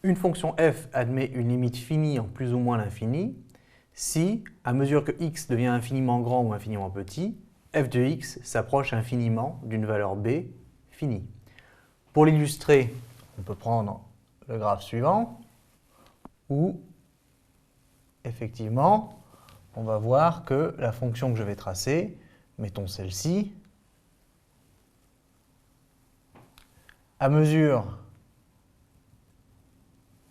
Une fonction f admet une limite finie en plus ou moins l'infini si, à mesure que x devient infiniment grand ou infiniment petit, f de x s'approche infiniment d'une valeur b finie. Pour l'illustrer, on peut prendre le graphe suivant où, effectivement, on va voir que la fonction que je vais tracer, mettons celle-ci, à mesure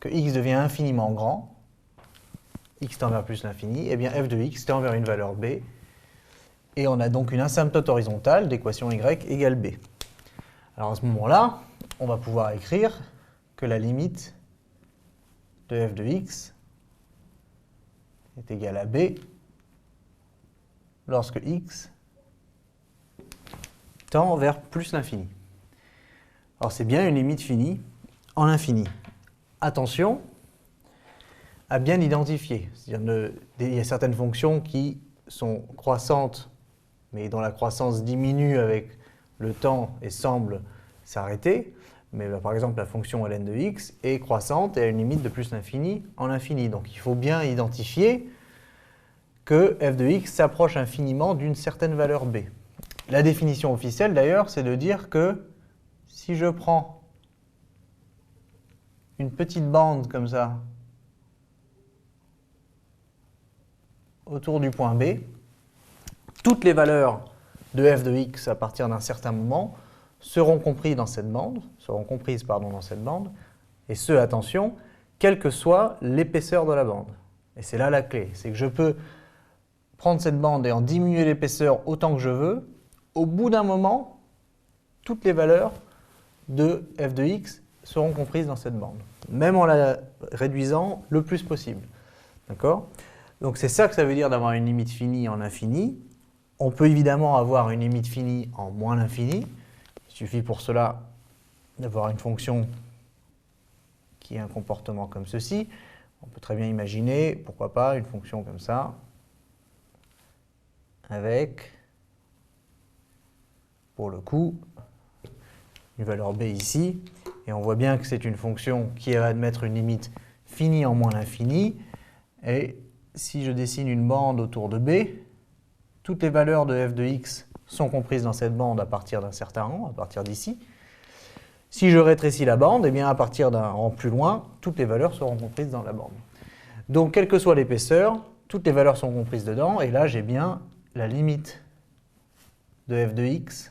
que x devient infiniment grand, x tend vers plus l'infini, et bien f de x tend vers une valeur b, et on a donc une asymptote horizontale d'équation y égale b. Alors à ce moment-là, on va pouvoir écrire que la limite de f de x est égale à b lorsque x tend vers plus l'infini. Alors c'est bien une limite finie en l'infini. Attention à bien identifier. C'est-à-dire il y a certaines fonctions qui sont croissantes, mais dont la croissance diminue avec le temps et semble s'arrêter. Mais par exemple, la fonction ln de x est croissante et a une limite de plus l'infini en l'infini. Donc il faut bien identifier que f de x s'approche infiniment d'une certaine valeur b. La définition officielle, d'ailleurs, c'est de dire que si je prends une petite bande comme ça autour du point B, toutes les valeurs de f de x à partir d'un certain moment seront comprises dans cette bande, et ce, attention, quelle que soit l'épaisseur de la bande. Et c'est là la clé, c'est que je peux prendre cette bande et en diminuer l'épaisseur autant que je veux. Au bout d'un moment, toutes les valeurs de f de x seront comprises dans cette bande, même en la réduisant le plus possible. D'accord ? Donc c'est ça que ça veut dire d'avoir une limite finie en l'infini. On peut évidemment avoir une limite finie en moins l'infini. Il suffit pour cela d'avoir une fonction qui a un comportement comme ceci. On peut très bien imaginer, pourquoi pas, une fonction comme ça, avec, pour le coup, une valeur b ici. Et on voit bien que c'est une fonction qui va admettre une limite finie en moins l'infini. Et si je dessine une bande autour de b, toutes les valeurs de f de x sont comprises dans cette bande à partir d'un certain rang, à partir d'ici. Si je rétrécis la bande, eh bien à partir d'un rang plus loin, toutes les valeurs seront comprises dans la bande. Donc, quelle que soit l'épaisseur, toutes les valeurs sont comprises dedans, et là j'ai bien la limite de f de x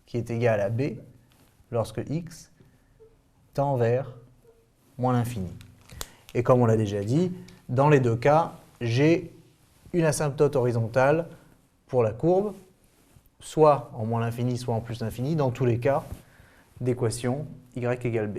qui est égale à b lorsque x tend vers moins l'infini. Et comme on l'a déjà dit, dans les deux cas, j'ai une asymptote horizontale pour la courbe, soit en moins l'infini, soit en plus l'infini, dans tous les cas d'équation y égale b.